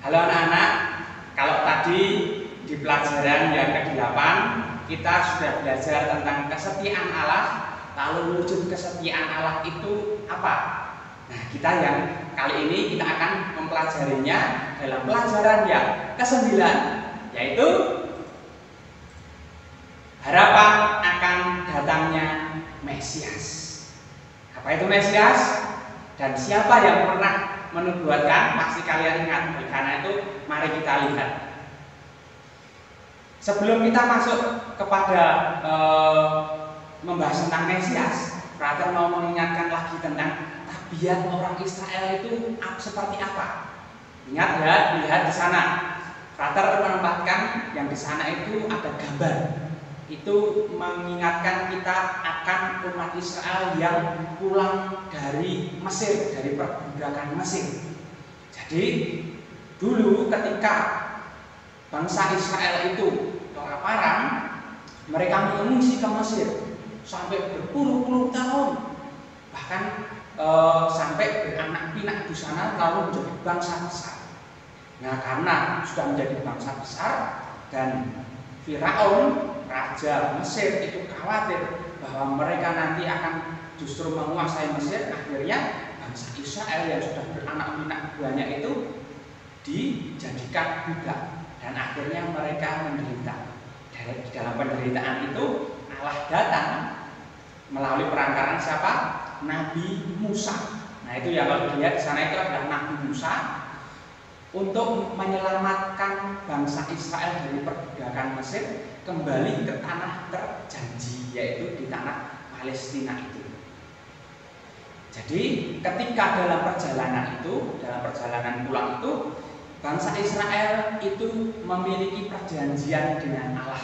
Halo anak-anak, kalau tadi di pelajaran yang ke-8 kita sudah belajar tentang kesetiaan Allah. Lalu wujud kesetiaan Allah itu apa? Nah, kita yang kali ini kita akan mempelajarinya dalam pelajaran yang ke-9, yaitu harapan akan datangnya Mesias. Apa itu Mesias? Dan siapa yang pernah menubuatkan? Pasti kalian ingat. Karena itu mari kita lihat. Sebelum kita masuk kepada membahas tentang Mesias, Frater mau mengingatkan lagi tentang tabiat orang Israel itu seperti apa. Ingat ya, lihat di sana. Frater menempatkan yang di sana itu ada gambar. Itu mengingatkan kita akan umat Israel yang pulang dari Mesir, dari perbudakan Mesir. Jadi dulu ketika bangsa Israel itu kelaparan, mereka mengungsi ke Mesir sampai berpuluh-puluh tahun, bahkan sampai beranak pinak di sana, lalu menjadi bangsa besar. Nah, karena sudah menjadi bangsa besar dan Firaun, raja Mesir itu khawatir bahwa mereka nanti akan justru menguasai Mesir. Akhirnya bangsa Israel yang sudah beranak pinak banyak itu dijadikan budak dan akhirnya mereka menderita. Di dalam penderitaan itu Allah datang melalui perantaran siapa? Nabi Musa. Nah, itu ya, kalau dilihat di sana itu adalah Nabi Musa untuk menyelamatkan bangsa Israel dari perbudakan Mesir kembali ke tanah terjanji, yaitu di tanah Palestina itu. Jadi ketika dalam perjalanan pulang itu, bangsa Israel itu memiliki perjanjian dengan Allah.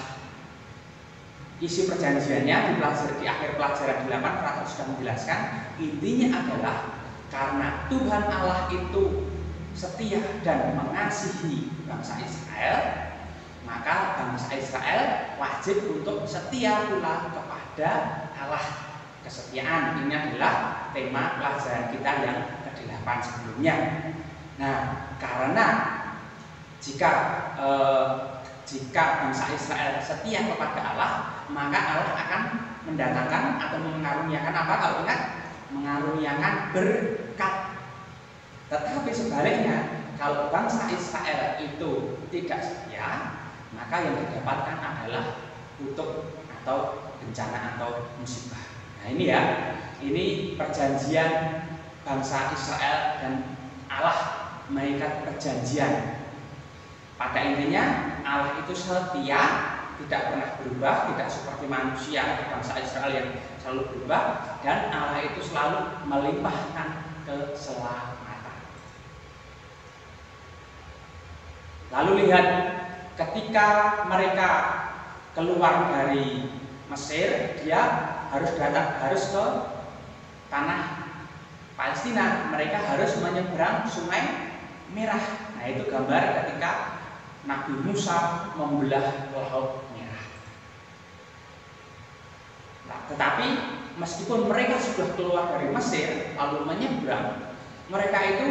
Isi perjanjiannya di akhir pelajaran 8 Frater sudah menjelaskan. Intinya adalah karena Tuhan Allah itu setia dan mengasihi bangsa Israel, maka bangsa Israel wajib untuk setia pula kepada Allah. Kesetiaan ini adalah tema pelajaran kita yang ke-8 sebelumnya. Nah, karena jika bangsa Israel setia kepada Allah, maka Allah akan mendatangkan atau mengaruniakan apa? Kalau ingat, mengaruniakan berkat. Tetapi sebaliknya, kalau bangsa Israel itu tidak setia, maka yang didapatkan adalah kutuk atau bencana atau musibah. Nah, ini ya, ini perjanjian bangsa Israel dan Allah mengikat perjanjian. Pada intinya Allah itu setia, tidak pernah berubah, tidak seperti manusia atau bangsa Israel yang selalu berubah, dan Allah itu selalu melimpahkan keselamatan. Lalu lihat, ketika mereka keluar dari Mesir, dia harus ke tanah Palestina. Mereka harus menyeberang Sungai Merah. Nah, itu gambar ketika Nabi Musa membelah Laut Merah. Nah, tetapi meskipun mereka sudah keluar dari Mesir lalu menyeberang, mereka itu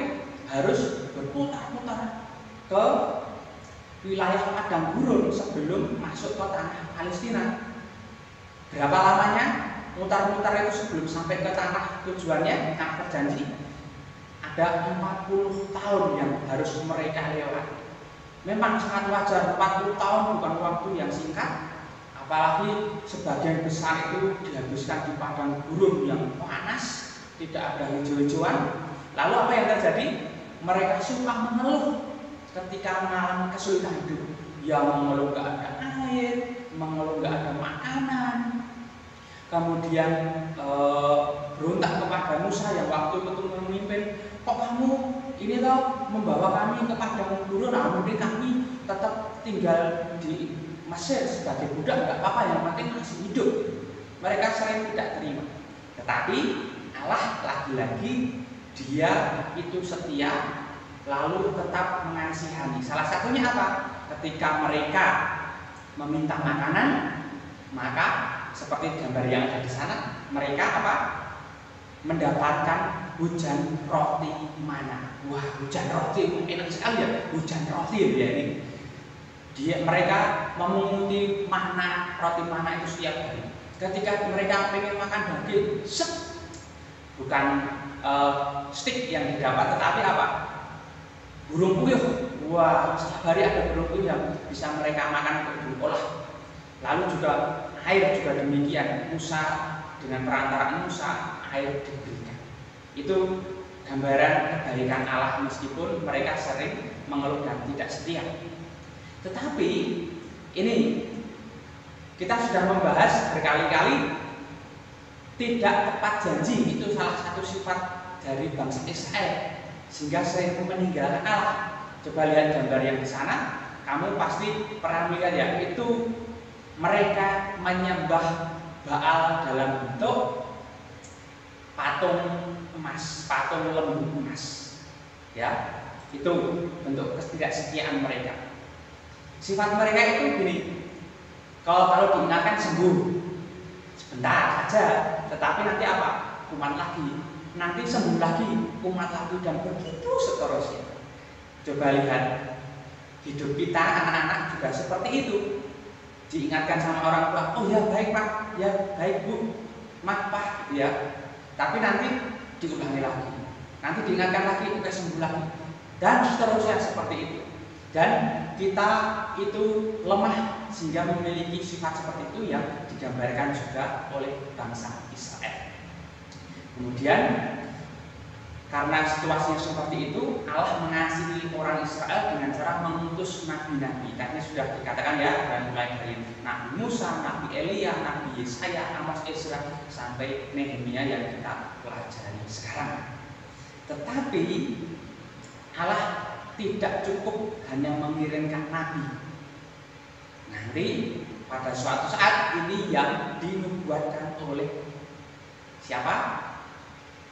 harus berputar-putar ke wilayah padang gurun sebelum masuk ke tanah Palestina. Berapa lamanya mutar-mutar itu sebelum sampai ke tanah tujuannya, tanah perjanji? Ada 40 tahun yang harus mereka lewati. Memang sangat wajar, 40 tahun bukan waktu yang singkat, apalagi sebagian besar itu dihabiskan di padang gurun yang panas, tidak ada hijau-hijauan. Lalu apa yang terjadi? Mereka suka mengeluh ketika mengalami kesulitan hidup. Ya, mengeluh gak ada air, mengeluh gak ada makanan. Kemudian berontak kepada Musa yang waktu itu memimpin, kok kamu ini toh membawa kami ke padang gurun, mungkin kami tetap tinggal di Mesir sebagai budak, nggak apa-apa, yang penting masih hidup. Mereka sering tidak terima. Tetapi Allah lagi-lagi dia itu setia, lalu tetap mengasihani. Salah satunya apa? Ketika mereka meminta makanan, maka seperti gambar yang ada di sana, mereka apa? Mendapatkan hujan roti mana. Wah, hujan roti enak sekali ya, hujan roti ya ini. Mereka memunguti mana, roti mana itu setiap hari. Ketika mereka pengen makan daging, bukan stik yang didapat, tetapi apa? Burung puyuh. Wah, setiap hari ada burung puyuh yang bisa mereka makan untuk diolah. Lalu juga air juga demikian, Musa dengan perantaraan Musa air diberikan. Itu gambaran kebaikan Allah meskipun mereka sering mengeluh dan tidak setia. Tetapi ini kita sudah membahas berkali-kali, tidak tepat janji itu salah satu sifat dari bangsa Israel sehingga sering meninggalkan Allah. Coba lihat gambar yang di sana, kamu pasti pernah melihat ya, itu mereka menyembah Baal dalam bentuk patung emas, patung lembu emas. Ya, itu bentuk ketidaksetiaan mereka. Sifat mereka itu gini, kalau diingatkan sembuh sebentar saja, tetapi nanti apa? Kumat lagi, nanti sembuh lagi, kumat lagi, dan begitu seterusnya. Coba lihat hidup kita, anak-anak juga seperti itu. Diingatkan sama orang tua, oh ya baik pak, ya baik bu, maaf pak, ya. Tapi nanti diulangi lagi, nanti diingatkan lagi, oke sembuh lagi, dan seterusnya seperti itu. Dan kita itu lemah sehingga memiliki sifat seperti itu yang digambarkan juga oleh bangsa Israel. Kemudian karena situasinya seperti itu, Allah mengasihi orang Israel dengan cara mengutus nabi-nabi. Tadi sudah dikatakan ya, dan mulai dari Nabi Musa, Nabi Elia, Nabi Yesaya, Amos, Ezra, sampai Nehemia yang kita pelajari sekarang. Tetapi Allah tidak cukup hanya mengirimkan nabi. Nanti pada suatu saat ini yang dinubuatkan oleh siapa?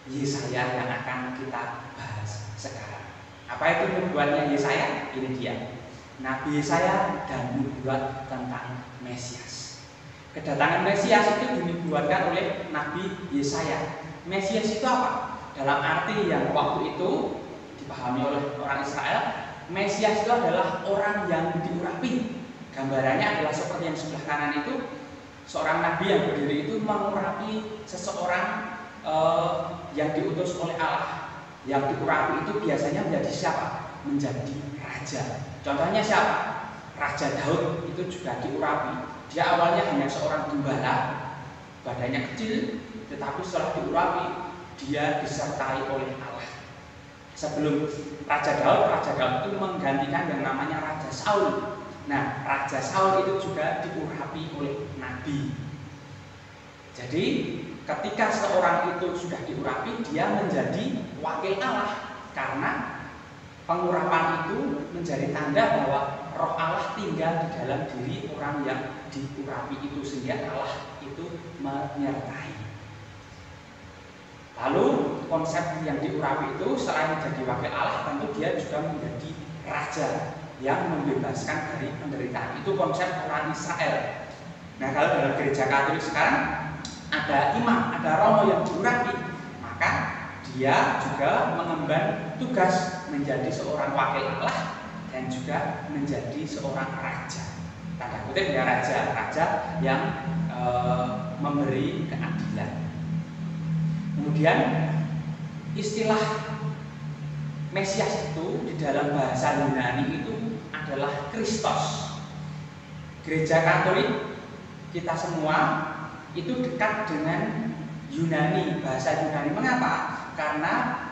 Yesaya yang akan kita bahas sekarang. Apa itu nubuatnya Yesaya? Ini dia, Nabi Yesaya dan nubuat tentang Mesias. Kedatangan Mesias itu dinubuatkan oleh Nabi Yesaya. Mesias itu apa? Dalam arti yang waktu itu dipahami oleh orang Israel, Mesias itu adalah orang yang diurapi. Gambarannya adalah seperti yang sebelah kanan itu, seorang nabi yang berdiri itu mengurapi seseorang yang diutus oleh Allah. Yang diurapi itu biasanya menjadi siapa? Menjadi raja. Contohnya siapa? Raja Daud itu juga diurapi. Dia awalnya hanya seorang gembala, badannya kecil, tetapi setelah diurapi dia disertai oleh Allah. Sebelum Raja Daud itu menggantikan yang namanya Raja Saul. Nah, Raja Saul itu juga diurapi oleh nabi. Jadi ketika seorang itu sudah diurapi, dia menjadi wakil Allah, karena pengurapan itu menjadi tanda bahwa roh Allah tinggal di dalam diri orang yang diurapi itu, sehingga Allah itu menyertai. Lalu konsep yang diurapi itu selain menjadi wakil Allah, tentu dia juga menjadi raja yang membebaskan dari penderitaan. Itu konsep orang Israel. Nah, kalau dalam gereja Katolik sekarang ada imam, ada romo yang diurapi, maka dia juga mengemban tugas menjadi seorang wakil Allah dan juga menjadi seorang raja. Tanda kutip ya, raja yang memberi keadilan. Kemudian istilah Mesias itu di dalam bahasa Yunani itu adalah Kristos. Gereja Katolik kita semua itu dekat dengan Yunani, bahasa Yunani. Mengapa? Karena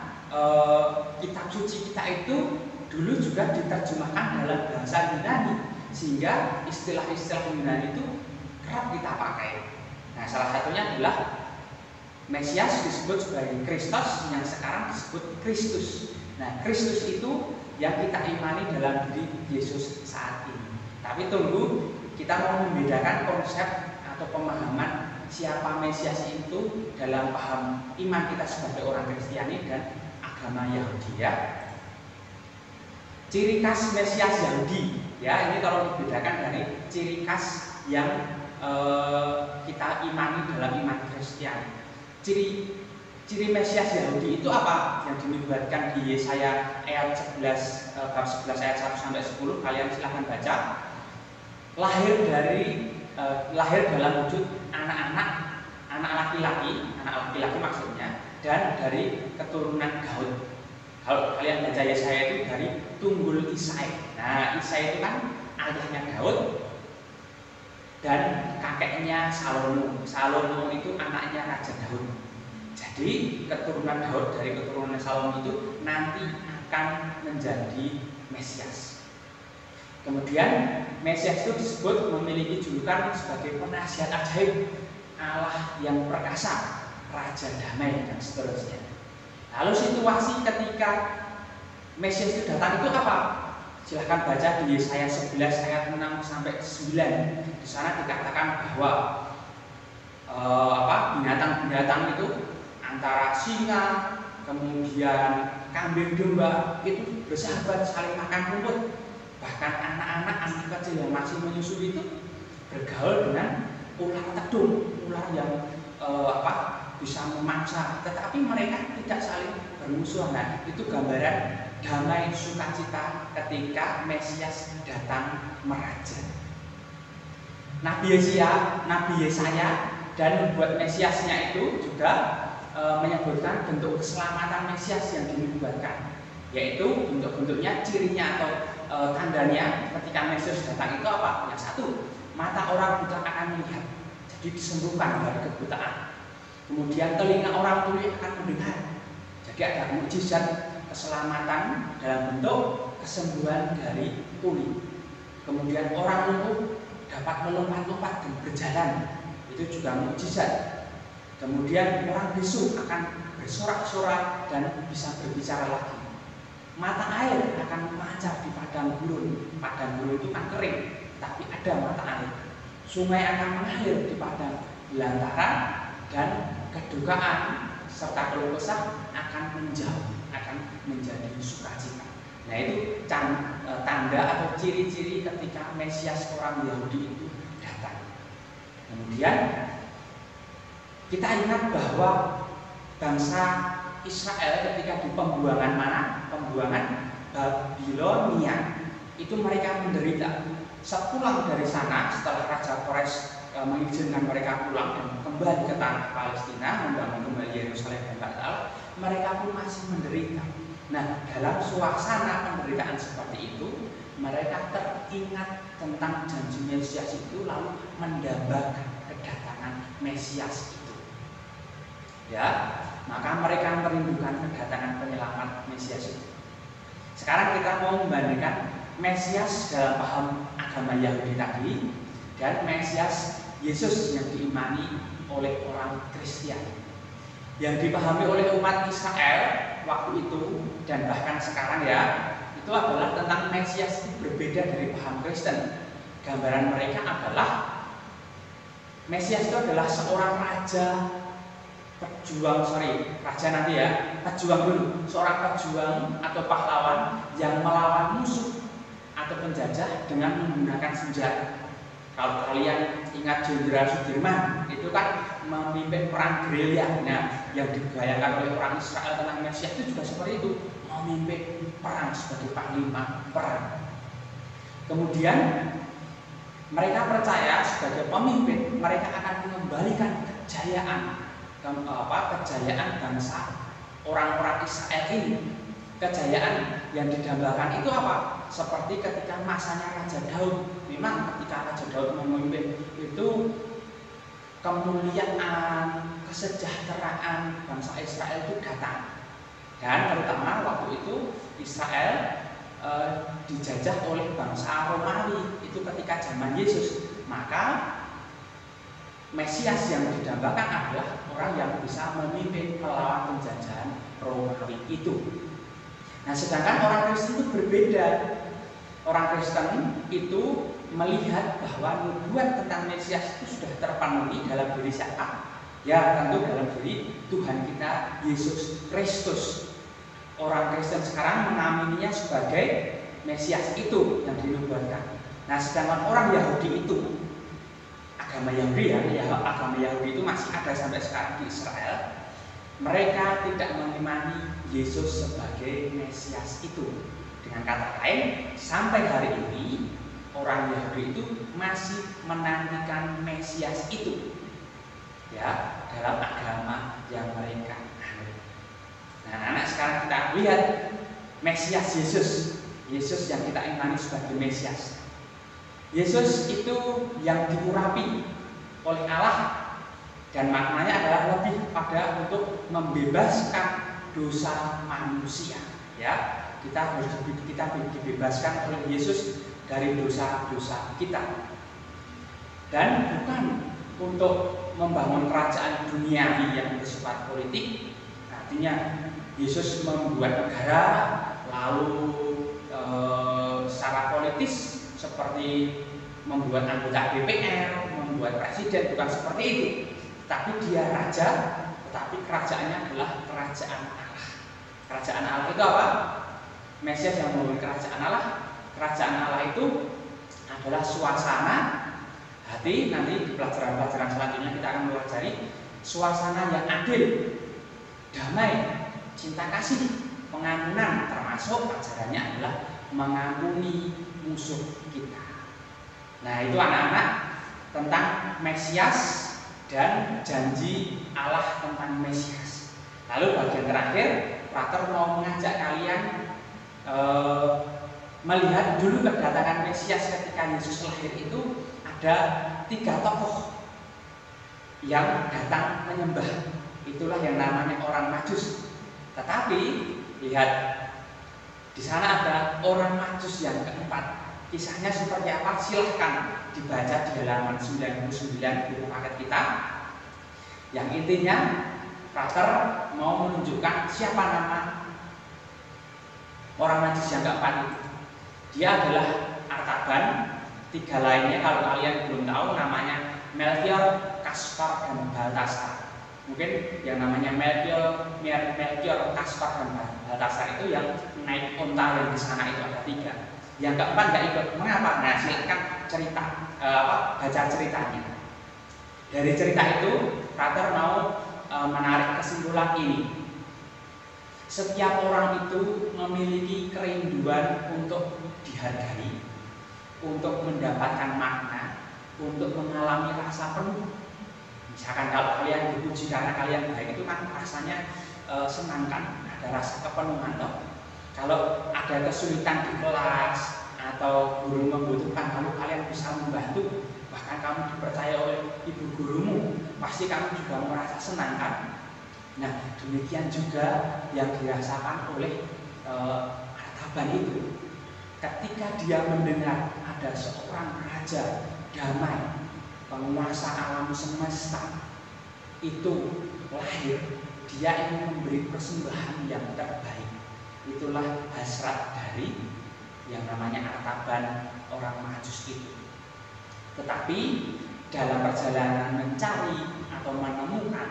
kitab suci kita itu dulu juga diterjemahkan dalam bahasa Yunani, sehingga istilah-istilah Yunani itu kerap kita pakai. Nah, salah satunya adalah Mesias disebut sebagai Kristos, yang sekarang disebut Kristus. Nah, Kristus itu yang kita imani dalam diri Yesus saat ini. Tapi tunggu, kita mau membedakan konsep atau pemahaman siapa Mesias itu dalam paham iman kita sebagai orang Kristiani dan agama Yahudi ya. Ciri khas Mesias Yahudi ya, ini kalau dibedakan dari ciri khas yang kita imani dalam iman Kristiani. Ciri ciri Mesias Yahudi itu apa? Yang dinubuatkan di Yesaya ayat 11 bab 11 ayat 1 sampai 10, kalian silahkan baca. Lahir dalam wujud anak laki-laki maksudnya, dan dari keturunan Daud. Kalau kalian baca Yesaya itu dari tunggul Isai. Nah, Isai itu kan ayahnya Daud dan kakeknya Salomo. Salomo itu anaknya Raja Daud. Jadi keturunan Daud dari keturunan Salomo itu nanti akan menjadi Mesias. Kemudian Mesias itu disebut memiliki julukan sebagai penasihat ajaib, Allah yang perkasa, Raja damai, dan seterusnya. Lalu situasi ketika Mesias itu datang itu apa? Silahkan baca di Yesaya 11 ayat 6 sampai 9. Di sana dikatakan bahwa binatang-binatang itu antara singa, kemudian kambing domba itu bersahabat saling makan rumput. Bahkan anak kecil yang masih menyusui itu bergaul dengan ular tedung, ular yang bisa memangsa, tetapi mereka tidak saling bermusuhan. Nah, itu gambaran damai sukacita ketika Mesias datang meraja. Nabi Yesaya dan membuat Mesiasnya itu juga menyebutkan bentuk keselamatan Mesias yang dinubuatkan, yaitu bentuk-bentuknya, cirinya atau tandanya ketika Mesias datang itu apa? Yang satu, mata orang buta akan melihat, jadi disembuhkan dari kebutaan. Kemudian telinga orang tuli akan mendengar, jadi ada mukjizat keselamatan dalam bentuk kesembuhan dari tuli. Kemudian orang lumpuh dapat melompat-lompat dan berjalan, itu juga mukjizat. Kemudian orang bisu akan bersorak-sorak dan bisa berbicara lagi. Mata air akan memancar di padang gurun. Padang gurun itu kan kering, tapi ada mata air. Sungai akan mengalir di padang belantara, dan kedukaan serta keluh kesah akan menjauh, akan menjadi sukacita. Nah, itu tanda atau ciri-ciri ketika Mesias orang Yahudi itu datang. Kemudian kita ingat bahwa bangsa Israel ketika di pembuangan Babilonia itu mereka menderita. Sepulang dari sana, setelah Raja Kores mengizinkan mereka pulang dan kembali ke tanah Palestina, membangun kembali Yerusalem dan Batal, mereka pun masih menderita. Nah, dalam suasana penderitaan seperti itu, mereka teringat tentang janji Mesias itu, lalu mendambakan kedatangan Mesias itu. Ya, maka mereka merindukan kedatangan penyelamat Mesias itu. Sekarang kita mau membandingkan Mesias dalam paham agama Yahudi tadi dan Mesias Yesus yang diimani oleh orang Kristen. Yang dipahami oleh umat Israel waktu itu dan bahkan sekarang ya, itu adalah tentang Mesias itu berbeda dari paham Kristen. Gambaran mereka adalah Mesias itu adalah seorang seorang pejuang atau pahlawan yang melawan musuh atau penjajah dengan menggunakan senjata. Kalau kalian ingat Jenderal Sudirman, itu kan memimpin perang gerilya. Nah, yang dibayangkan oleh orang Israel tentang Mesias itu juga seperti itu, memimpin perang sebagai panglima perang. Kemudian mereka percaya sebagai pemimpin mereka akan mengembalikan kejayaan bangsa orang-orang Israel ini. Kejayaan yang didambakan itu apa? Seperti ketika masanya Raja Daud. Memang ketika Raja Daud memimpin itu kemuliaan, kesejahteraan bangsa Israel itu datang. Dan terutama waktu itu Israel dijajah oleh bangsa Romawi itu ketika zaman Yesus. Maka Mesias yang didambakan adalah orang yang bisa memimpin melawan penjajahan Romawi itu. Nah, sedangkan orang Kristen itu berbeda. Orang Kristen itu melihat bahwa nubuat tentang Mesias itu sudah terpenuhi dalam diri siapa? Ya, tentu dalam diri Tuhan kita Yesus Kristus. Orang Kristen sekarang mengamininya sebagai Mesias itu yang dinubuatkan. Nah, sedangkan orang Yahudi itu, agama Yahudi itu masih ada sampai sekarang di Israel. mereka tidak mengimani Yesus sebagai Mesias itu. Dengan kata lain, sampai hari ini orang Yahudi itu masih menantikan Mesias itu, ya, dalam agama yang mereka anut. Nah, anak sekarang kita lihat Mesias Yesus yang kita imani sebagai Mesias. Yesus itu yang diurapi oleh Allah, dan maknanya adalah lebih pada untuk membebaskan dosa manusia. Ya, kita dibebaskan oleh Yesus dari dosa-dosa kita, dan bukan untuk membangun kerajaan dunia yang bersifat politik. Artinya Yesus membuat negara, lalu secara politis seperti membuat anggota DPR, membuat presiden, bukan seperti itu. Tapi dia raja, tetapi kerajaannya adalah kerajaan Allah. Kerajaan Allah itu apa? Mesias yang membangun kerajaan Allah. Kerajaan Allah itu adalah suasana hati. Nanti di pelajaran-pelajaran selanjutnya kita akan mempelajari suasana yang adil, damai, cinta kasih, pengampunan, termasuk ajarannya adalah mengampuni musuh kita. Nah, itu anak-anak tentang Mesias dan janji Allah tentang Mesias. Lalu bagian terakhir, Frater mau mengajak kalian melihat dulu kedatangan Mesias ketika Yesus lahir itu ada 3 tokoh yang datang menyembah. Itulah yang namanya orang Majus. Tetapi lihat di sana ada orang Majus yang keempat. Kisahnya seperti apa? Silahkan dibaca di halaman 99 buku paket kita. Yang intinya Frater mau menunjukkan siapa nama orang Majus yang keempat itu. Dia adalah Artaban. 3 lainnya kalau kalian belum tahu namanya Melchior, Kaspar, dan Baltasar. Mungkin yang namanya Melchior, Kaspar, dan Baltasar itu yang naik onta yang di sana itu ada 3. Yang keempat nggak ikut. Mengapa? Nah, silakan baca ceritanya. Dari cerita itu, Frater mau menarik kesimpulan ini. Setiap orang itu memiliki kerinduan untuk dihargai, untuk mendapatkan makna, untuk mengalami rasa penuh. Misalkan kalau kalian dipuji karena kalian baik, itu kan rasanya senang kan, ada rasa kepenuhan toh. Kalau ada kesulitan di kelas atau guru membutuhkan, lalu kalian bisa membantu, bahkan kamu dipercaya oleh ibu gurumu, pasti kamu juga merasa senang kan? Nah, demikian juga yang dirasakan oleh Artaban itu. Ketika dia mendengar ada seorang raja damai, penguasa alam semesta itu lahir, dia ingin memberi persembahan yang terbaik. Itulah hasrat dari yang namanya Artaban orang Majus itu. Tetapi dalam perjalanan mencari atau menemukan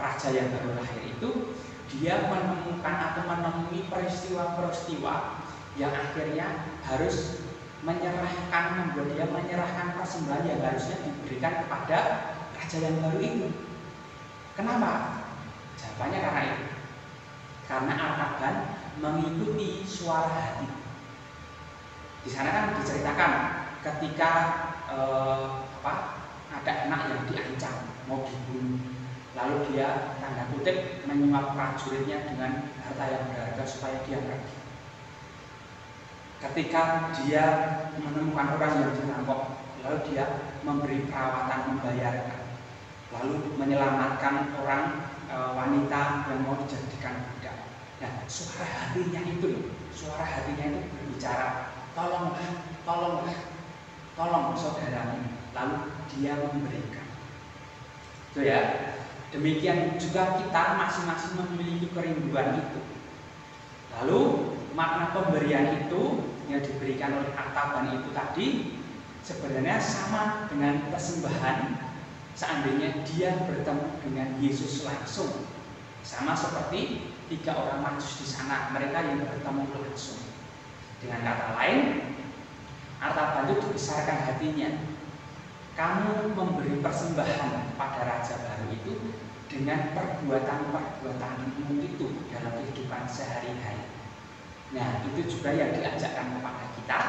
raja yang baru lahir itu, dia menemukan atau menemui peristiwa-peristiwa yang akhirnya harus membuat dia menyerahkan persembahan yang harusnya diberikan kepada raja yang baru itu. Kenapa? Jawabannya karena itu. Karena Artaban mengikuti suara hati. Di sana kan diceritakan ketika ada anak yang diancam mau dibunuh, lalu dia tanda kutip menyuap prajuritnya dengan harta yang berharga supaya dia pergi. Ketika dia menemukan orang yang dirampok, lalu dia memberi perawatan, membayarkan, lalu menyelamatkan orang wanita yang mau dijadikan budak. Nah, suara hatinya itu berbicara, tolong saudaramu. Lalu dia memberikan. Itu ya. Demikian juga kita masing-masing memiliki kerinduan itu. Lalu makna pemberian itu yang diberikan oleh Artaban itu tadi sebenarnya sama dengan persembahan seandainya dia bertemu dengan Yesus langsung. Sama seperti 3 orang Majus di sana, mereka yang bertemu langsung. Dengan kata lain, Artaban itu dibesarkan hatinya. Kamu memberi persembahan pada raja baru itu dengan perbuatan-perbuatanmu itu dalam kehidupan sehari-hari. Nah, itu juga yang diajarkan kepada kita.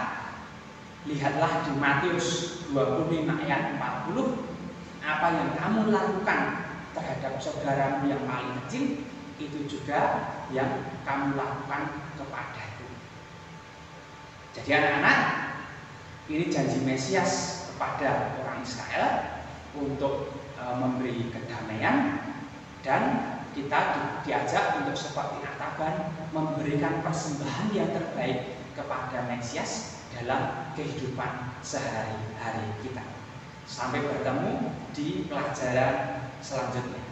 Lihatlah di Matius 25 ayat 40, apa yang kamu lakukan terhadap saudaramu yang paling kecil, itu juga yang kamu lakukan kepadaku. Jadi anak-anak, ini janji Mesias kepada orang Israel untuk memberi kedamaian, dan kita diajak untuk seperti Ataban memberikan persembahan yang terbaik kepada Mesias dalam kehidupan sehari-hari kita. Sampai bertemu di pelajaran selanjutnya.